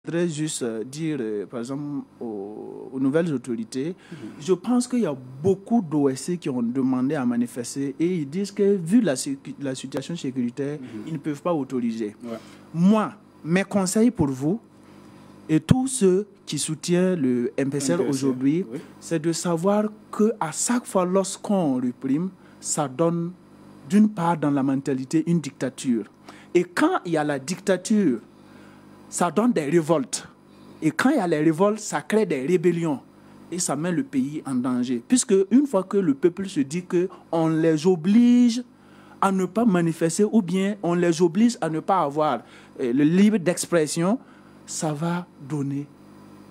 voudrais juste dire, par exemple, aux nouvelles autorités, je pense qu'il y a beaucoup d'OSC qui ont demandé à manifester et ils disent que, vu la situation sécuritaire, ils ne peuvent pas autoriser. Ouais. Moi, mes conseils pour vous et tous ceux qui soutiennent le MPCR aujourd'hui, oui, c'est de savoir qu'à chaque fois, lorsqu'on réprime, ça donne, d'une part, dans la mentalité, une dictature. Et quand il y a la dictature, ça donne des révoltes. Et quand il y a les révoltes, ça crée des rébellions. Et ça met le pays en danger. Puisque une fois que le peuple se dit qu'on les oblige à ne pas manifester ou bien on les oblige à ne pas avoir le libre d'expression, ça va donner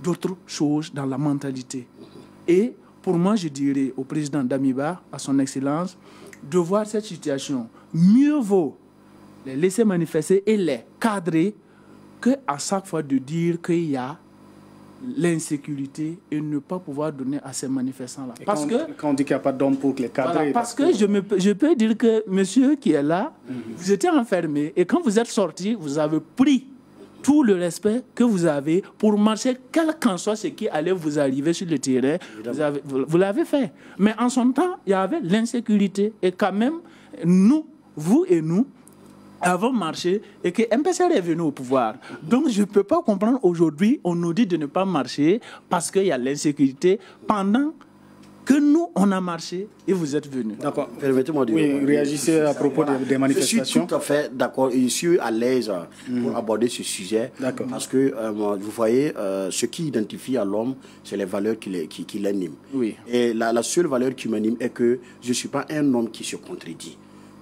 d'autres choses dans la mentalité. Et pour moi, je dirais au président Damiba, à son excellence, de voir cette situation. Mieux vaut les laisser manifester et les cadrer qu'à chaque fois de dire qu'il y a l'insécurité et ne pas pouvoir donner à ces manifestants-là. Parce que quand on dit qu'il n'y a pas d'homme pour les cadrer... Voilà, parce que je peux dire que monsieur qui est là, vous étiez enfermé et quand vous êtes sorti, vous avez pris tout le respect que vous avez pour marcher, quel qu'en soit ce qui allait vous arriver sur le terrain, vous l'avez fait. Mais en son temps, il y avait l'insécurité et quand même, nous, vous et nous, avons marché et que MPCR est venu au pouvoir. Donc je ne peux pas comprendre aujourd'hui, on nous dit de ne pas marcher parce qu'il y a l'insécurité pendant que nous, on a marché et vous êtes venus. D'accord, permettez-moi de... Oui, réagissez à propos des manifestations. Je suis tout à fait d'accord et je suis à l'aise pour aborder ce sujet. Parce que, vous voyez, ce qui identifie à l'homme, c'est les valeurs qui l'animent. Oui. Et la seule valeur qui m'anime est que je ne suis pas un homme qui se contredit.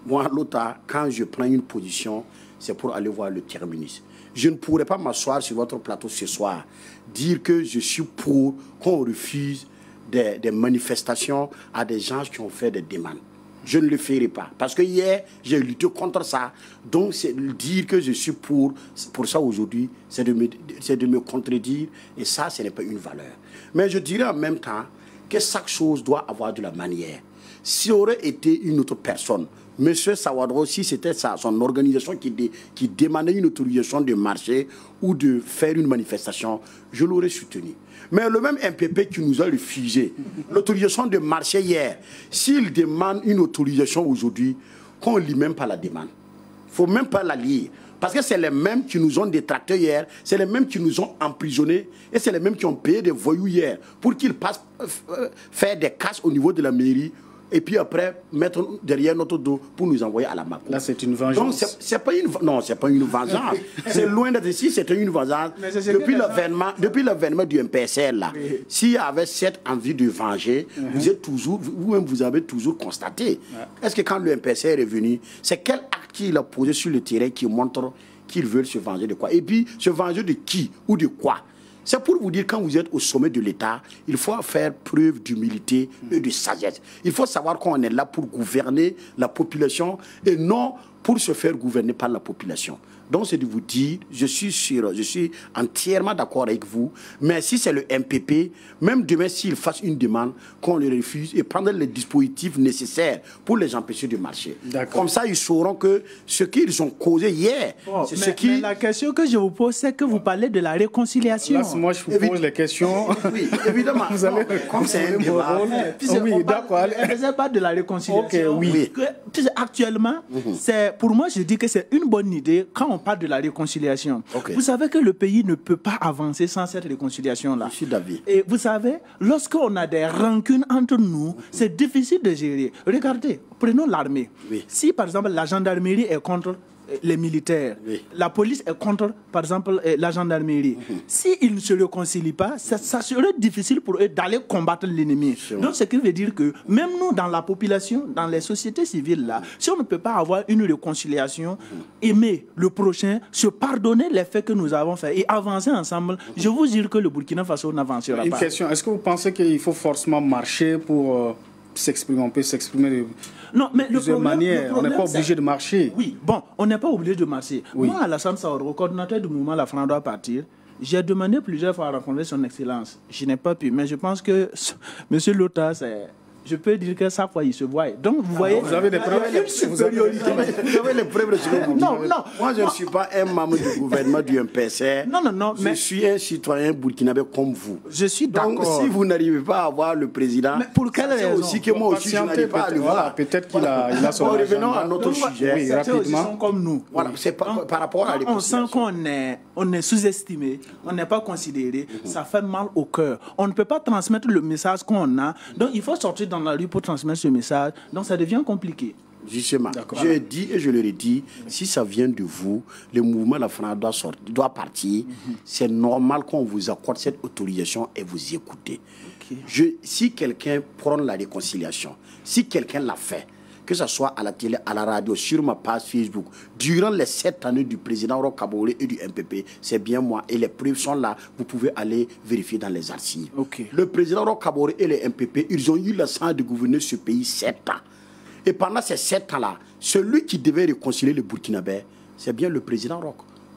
Moi, l'autre, quand je prends une position, c'est pour aller voir le terminus. Je ne pourrais pas m'asseoir sur votre plateau ce soir, dire que je suis pour qu'on refuse des manifestations à des gens qui ont fait des demandes. Je ne le ferai pas. Parce que hier, j'ai lutté contre ça. Donc, c'est dire que je suis pour ça aujourd'hui, c'est de me contredire. Et ça, ce n'est pas une valeur. Mais je dirais en même temps que chaque chose doit avoir de la manière. Si aurait été une autre personne, M. Sawadro, si c'était son organisation qui demandait une autorisation de marcher ou de faire une manifestation, je l'aurais soutenu. Mais le même MPP qui nous a refusé l'autorisation de marcher hier, s'il demande une autorisation aujourd'hui, qu'on ne lit même pas la demande. Il ne faut même pas la lire. Parce que c'est les mêmes qui nous ont détractés hier, c'est les mêmes qui nous ont emprisonnés, et c'est les mêmes qui ont payé des voyous hier pour qu'ils passent faire des casses au niveau de la mairie, et puis après mettre derrière notre dos pour nous envoyer à la Macron. Là, c'est une vengeance. Donc, c'est pas une vengeance. C'est loin d'être ici, c'était une vengeance. Depuis l'avènement du MPCR, là, s'il y avait cette envie de venger, vous-même, vous avez toujours constaté. Est-ce que quand le MPCR est venu, c'est quel acte qu'il a posé sur le terrain qui montre qu'ils veulent se venger de quoi? Et puis, se venger de qui ou de quoi? C'est pour vous dire, quand vous êtes au sommet de l'État, il faut faire preuve d'humilité et de sagesse. Il faut savoir qu'on est là pour gouverner la population et non pour se faire gouverner par la population. Donc, c'est de vous dire, je suis entièrement d'accord avec vous, mais si c'est le MPP, même demain, s'ils fassent une demande, qu'on les refuse et prendre les dispositifs nécessaires pour les empêcher de marcher. Comme ça, ils sauront que ce qu'ils ont causé hier, c'est ce qui... Mais la question que je vous pose, c'est que vous parlez de la réconciliation. Là, moi, je vous pose les questions. Oui, évidemment. Vous allez comme c'est un débat. Oui, d'accord. Elle ne pas de la réconciliation. Ok, oui. Actuellement, pour moi, je dis que c'est une bonne idée quand on parle de la réconciliation. Vous savez que le pays ne peut pas avancer sans cette réconciliation-là. Je suis d'avis. Et vous savez, lorsqu'on a des rancunes entre nous, c'est difficile de gérer. Regardez, prenons l'armée. Si, par exemple, la gendarmerie est contre les militaires, la police est contre, par exemple, la gendarmerie. S'ils ne se réconcilient pas, ça serait difficile pour eux d'aller combattre l'ennemi. Donc, ce qui veut dire que même nous, dans la population, dans les sociétés civiles, là, si on ne peut pas avoir une réconciliation, aimer le prochain, se pardonner les faits que nous avons faits et avancer ensemble, je vous jure que le Burkina Faso n'avancera pas. Une question, est-ce que vous pensez qu'il faut forcément marcher pour... s'exprimer, on peut s'exprimer de plusieurs manières. On n'est pas obligé de marcher. Oui, bon, on n'est pas obligé de marcher. Moi, Alassane Sawadro, coordinateur du mouvement La France doit partir, j'ai demandé plusieurs fois à rencontrer son excellence. Je n'ai pas pu, mais je pense que M. Lota, je peux dire que ça fois, il se voit. Donc, vous voyez... Vous avez des preuves. Vous avez les preuves de ce que vous dites. Non. Moi, je ne suis pas un membre du gouvernement du MPSR. Non. Je suis un citoyen burkinabé comme vous. Je suis d'accord. Donc, si vous n'arrivez pas à voir le président, mais pour quelle raison? aussi que moi aussi, je n'arrive pas à le voir. Peut-être qu'il a son agenda. Revenons à notre sujet. Oui, rapidement. Sont comme nous. Voilà, c'est par rapport à on sent qu'on est sous-estimé, on n'est pas considéré, ça fait mal au cœur. On ne peut pas transmettre le message qu'on a. Donc, il faut sortir dans la rue pour transmettre ce message. Donc, ça devient compliqué. Justement, je dis et je le redis, si ça vient de vous, le mouvement de la France doit partir. C'est normal qu'on vous accorde cette autorisation et vous écoutez. Si quelqu'un prend la réconciliation, si quelqu'un l'a fait, que ce soit à la télé, à la radio, sur ma page Facebook, durant les 7 années du président Roch Kaboré et du MPP, c'est bien moi. Et les preuves sont là. Vous pouvez aller vérifier dans les archives. Le président Roch Kaboré et les MPP, ils ont eu la chance de gouverner ce pays 7 ans. Et pendant ces 7 ans-là, celui qui devait réconcilier le Burkinabé, c'est bien le président Roch.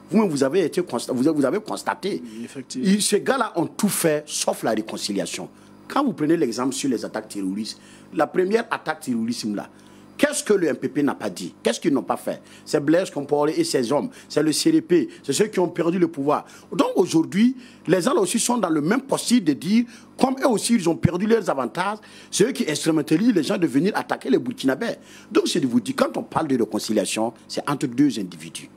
Vous-même, vous avez constaté. Effectivement. Ces gars-là ont tout fait, sauf la réconciliation. Quand vous prenez l'exemple sur les attaques terroristes, la première attaque terroriste là, qu'est-ce que le MPP n'a pas dit? Qu'est-ce qu'ils n'ont pas fait? C'est Blaise Compaoré et ses hommes, c'est le CDP, c'est ceux qui ont perdu le pouvoir. Donc aujourd'hui, les gens là aussi sont dans le même posture de dire, comme eux aussi ils ont perdu leurs avantages, c'est eux qui instrumentalisent les gens de venir attaquer les Burkinabés. Donc c'est de vous dire, quand on parle de réconciliation, c'est entre deux individus.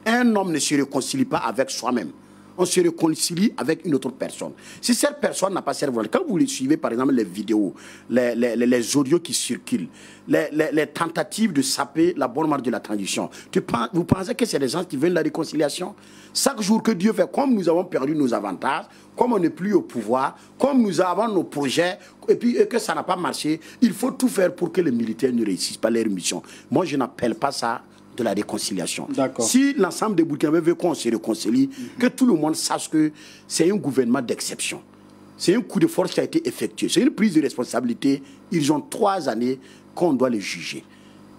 Un homme ne se réconcilie pas avec soi-même. On se réconcilie avec une autre personne. Si cette personne n'a pas cette volonté, quand vous les suivez, par exemple, les vidéos, les audios qui circulent, les tentatives de saper la bonne marche de la transition, vous pensez que c'est des gens qui veulent la réconciliation? Chaque jour que Dieu fait, comme nous avons perdu nos avantages, comme on n'est plus au pouvoir, comme nous avons nos projets, et puis que ça n'a pas marché, il faut tout faire pour que les militaires ne réussissent pas leur mission. Moi, je n'appelle pas ça de la réconciliation. Si l'ensemble des Burkinabés veut qu'on se réconcilie, que tout le monde sache que c'est un gouvernement d'exception. C'est un coup de force qui a été effectué. C'est une prise de responsabilité. Ils ont 3 années qu'on doit les juger.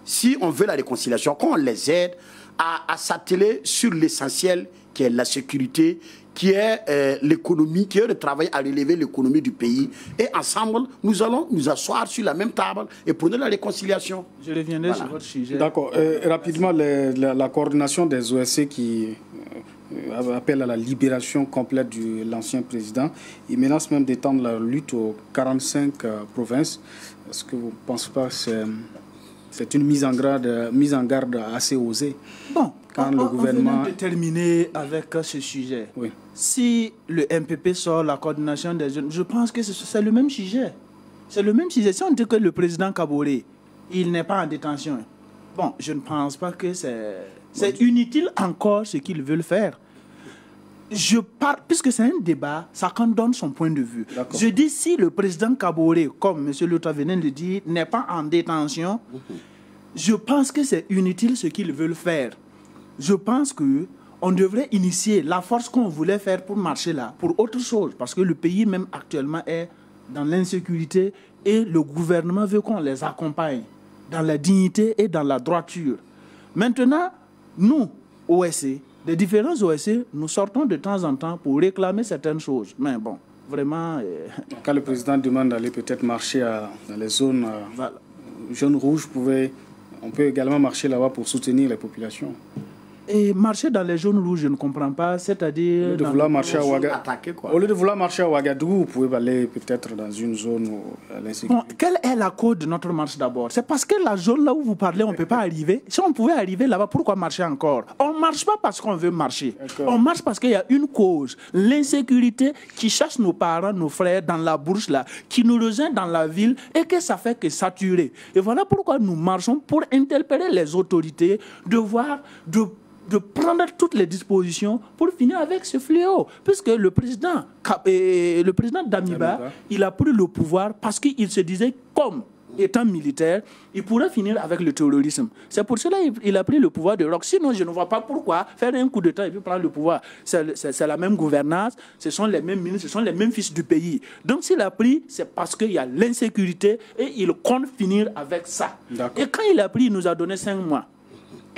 Si on veut la réconciliation, qu'on les aide à s'atteler sur l'essentiel qui est la sécurité, qui est l'économie, qui est de travailler à relever l'économie du pays. Et ensemble, nous allons nous asseoir sur la même table et prôner la réconciliation. Je reviendrai sur votre sujet. D'accord. Rapidement, la coordination des OSC qui appelle à la libération complète de l'ancien président. Il menace même d'étendre la lutte aux 45 provinces. Est-ce que vous ne pensez pas que c'est une mise en garde assez osée? Bon, quand le gouvernement... On vient de terminer avec ce sujet. Oui. Si le MPP sort la coordination des jeunes, je pense que c'est le même sujet. C'est le même sujet. Si on dit que le président Kaboré, il n'est pas en détention, bon, je ne pense pas que c'est inutile encore ce qu'ils veulent faire. Je parle, puisque c'est un débat, chacun donne son point de vue. Je dis, si le président Kaboré, comme M. Lota venait de dire, n'est pas en détention, je pense que c'est inutile ce qu'ils veulent faire. Je pense qu'on devrait initier la force qu'on voulait faire pour marcher là, pour autre chose, parce que le pays même actuellement est dans l'insécurité et le gouvernement veut qu'on les accompagne dans la dignité et dans la droiture. Maintenant, nous, OSC, les différents OSC, nous sortons de temps en temps pour réclamer certaines choses. Mais bon, vraiment... Quand le président demande d'aller peut-être marcher dans les zones jaunes rouges, on peut également marcher là-bas pour soutenir les populations. Et marcher dans les zones rouges, je ne comprends pas, c'est-à-dire... Au lieu de vouloir marcher à Ouagadougou, vous pouvez aller peut-être dans une zone où l'insécurité... Bon, quelle est la cause de notre marche d'abord? C'est parce que la zone là où vous parlez, on ne peut pas arriver. Si on pouvait arriver là-bas, pourquoi marcher encore? On ne marche pas parce qu'on veut marcher. On marche parce qu'il y a une cause, l'insécurité qui chasse nos parents, nos frères dans la bourse là, qui nous rejoint dans la ville et que ça fait que saturer. Et voilà pourquoi nous marchons pour interpeller les autorités, de prendre toutes les dispositions pour finir avec ce fléau. Puisque le président Damiba, il a pris le pouvoir parce qu'il se disait, comme étant militaire, il pourrait finir avec le terrorisme. C'est pour cela qu'il a pris le pouvoir de Roch. Sinon, je ne vois pas pourquoi faire un coup d'État et puis prendre le pouvoir. C'est la même gouvernance, ce sont les mêmes ministres, ce sont les mêmes fils du pays. Donc s'il a pris, c'est parce qu'il y a l'insécurité et il compte finir avec ça. Et quand il a pris, il nous a donné 5 mois.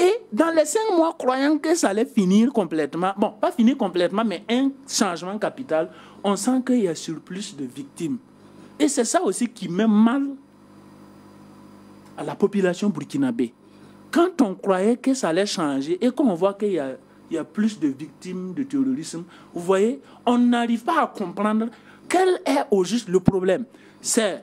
Et dans les 5 mois, croyant que ça allait finir complètement, bon, pas finir complètement, mais un changement capital, on sent qu'il y a surplus de victimes. Et c'est ça aussi qui met mal à la population burkinabé. Quand on croyait que ça allait changer et qu'on voit qu'il y a plus de victimes de terrorisme, vous voyez, on n'arrive pas à comprendre quel est au juste le problème. C'est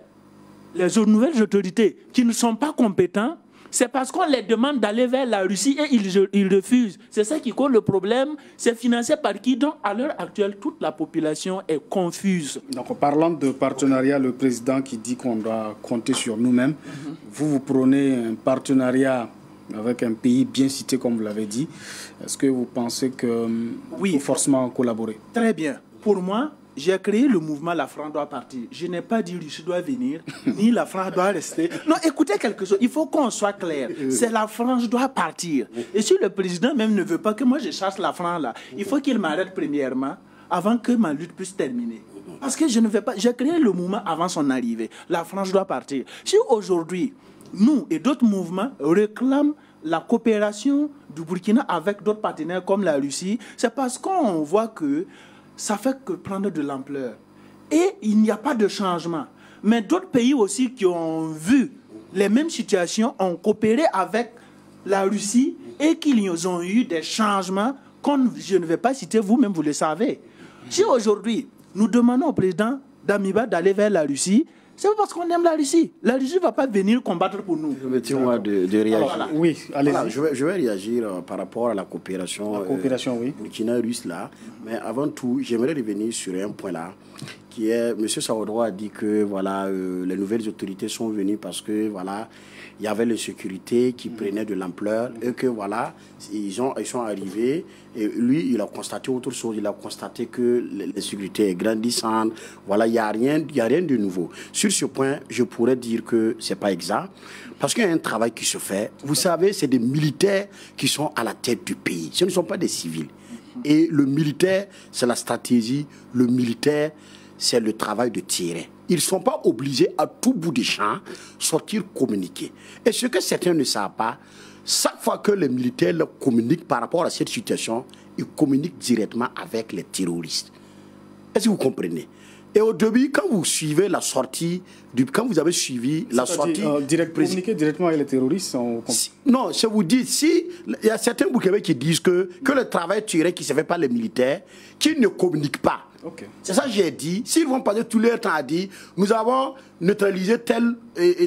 les nouvelles autorités qui ne sont pas compétentes. C'est parce qu'on les demande d'aller vers la Russie et ils refusent. C'est ça qui cause le problème. C'est financé par qui? Donc, à l'heure actuelle, toute la population est confuse. Donc, en parlant de partenariat, le président qui dit qu'on doit compter sur nous-mêmes, vous prenez un partenariat avec un pays bien cité, comme vous l'avez dit. Est-ce que vous pensez qu'il faut forcément collaborer? Très bien. Pour moi, j'ai créé le mouvement La France doit partir. Je n'ai pas dit Russie doit venir, ni la France doit rester. Non, écoutez quelque chose, il faut qu'on soit clair. C'est la France doit partir. Et si le président même ne veut pas que moi je chasse la France là, il faut qu'il m'arrête premièrement avant que ma lutte puisse terminer. Parce que je ne vais pas... J'ai créé le mouvement avant son arrivée. La France doit partir. Si aujourd'hui, nous et d'autres mouvements réclament la coopération du Burkina avec d'autres partenaires comme la Russie, c'est parce qu'on voit que ça fait que prendre de l'ampleur. Et il n'y a pas de changement. Mais d'autres pays aussi qui ont vu les mêmes situations ont coopéré avec la Russie et qu'ils ont eu des changements qu'on, je ne vais pas citer, vous-même vous le savez. Si aujourd'hui, nous demandons au président d'Amiba d'aller vers la Russie, c'est parce qu'on aime la Russie. La Russie ne va pas venir combattre pour nous. Permettez-moi de réagir. Voilà. Oui, allez-y. Voilà, je vais réagir par rapport à la coopération, oui. burkina-russe là. Mais avant tout, j'aimerais revenir sur un point là, qui est, M. Saoudro a dit que voilà, les nouvelles autorités sont venues parce que voilà, il y avait l'insécurité qui prenait de l'ampleur et que voilà, ils sont arrivés et lui, il a constaté autre chose. Il a constaté que l'insécurité est grandissante. Voilà, il n'y a rien de nouveau. Sur ce point, je pourrais dire que c'est pas exact parce qu'il y a un travail qui se fait. Vous savez, c'est des militaires qui sont à la tête du pays. Ce ne sont pas des civils. Et le militaire, c'est la stratégie. Le militaire, c'est le travail de terrain. Ils ne sont pas obligés à tout bout des champs sortir communiquer. Et ce que certains ne savent pas, chaque fois que les militaires communiquent par rapport à cette situation, ils communiquent directement avec les terroristes. Est-ce que vous comprenez? Et au début, quand vous suivez la sortie, quand vous avez suivi la sortie... communiquer directement avec les terroristes non, je vous dis, si il y a certains Burkinabés qui disent que le travail tiré qui ne se fait par les militaires, qui ne communiquent pas. Okay. C'est ça que j'ai dit. S'ils vont passer tout leur temps à dire, nous avons neutralisé tel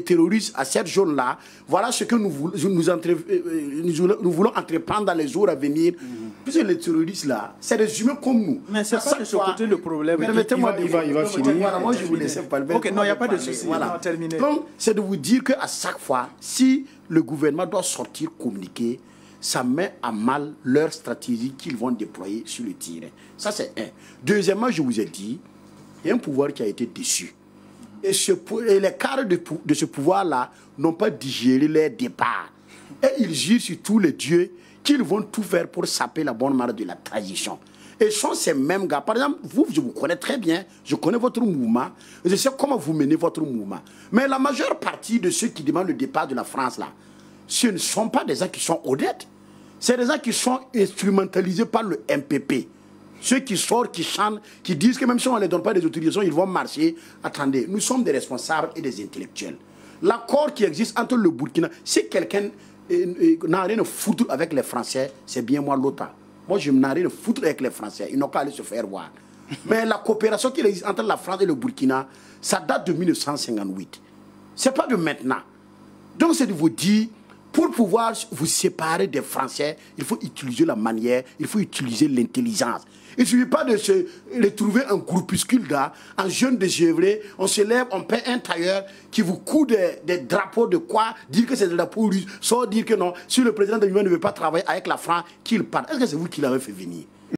terroriste à cette zone-là, voilà ce que nous voulons entreprendre dans les jours à venir. Puisque les terroristes là, c'est des humains comme nous. Mais c'est pas de ce côté le problème. Permettez-moi il va finir. Voilà, moi je vous laisse parler. Ok, non, il n'y a pas de souci. Voilà. Terminé. Donc, c'est de vous dire qu'à chaque fois, si le gouvernement doit sortir communiquer, ça met à mal leur stratégie qu'ils vont déployer sur le terrain. Ça, c'est un. Deuxièmement, je vous ai dit, il y a un pouvoir qui a été déçu. Et les cadres de ce pouvoir-là n'ont pas digéré leur départ. Et ils jurent sur tous les dieux qu'ils vont tout faire pour saper la bonne marche de la transition. Et ce sont ces mêmes gars. Par exemple, je vous connais très bien, je connais votre mouvement, je sais comment vous menez votre mouvement. Mais la majeure partie de ceux qui demandent le départ de la France, là, ce ne sont pas des gens qui sont honnêtes. C'est des gens qui sont instrumentalisés par le MPP. Ceux qui sortent, qui chantent, qui disent que même si on ne les donne pas des autorisations, ils vont marcher. Attendez, nous sommes des responsables et des intellectuels. L'accord qui existe entre le Burkina, si quelqu'un n'a rien à foutre avec les Français, c'est bien moi l'OTAN. Moi, je n'ai rien à foutre avec les Français. Ils n'ont qu'à aller se faire voir. Mais la coopération qui existe entre la France et le Burkina, ça date de 1958. Ce n'est pas de maintenant. Donc, c'est de vous dire, pour pouvoir vous séparer des Français, il faut utiliser la manière, il faut utiliser l'intelligence. Il ne suffit pas de se retrouver un groupuscule là, en jeune désœuvré, on se lève, on paie un tailleur qui vous coud des drapeaux de quoi, dire que c'est des drapeaux russes, sans dire que non, si le président de l'Union ne veut pas travailler avec la France, qu'il parte. Est-ce que c'est vous qui l'avez fait venir?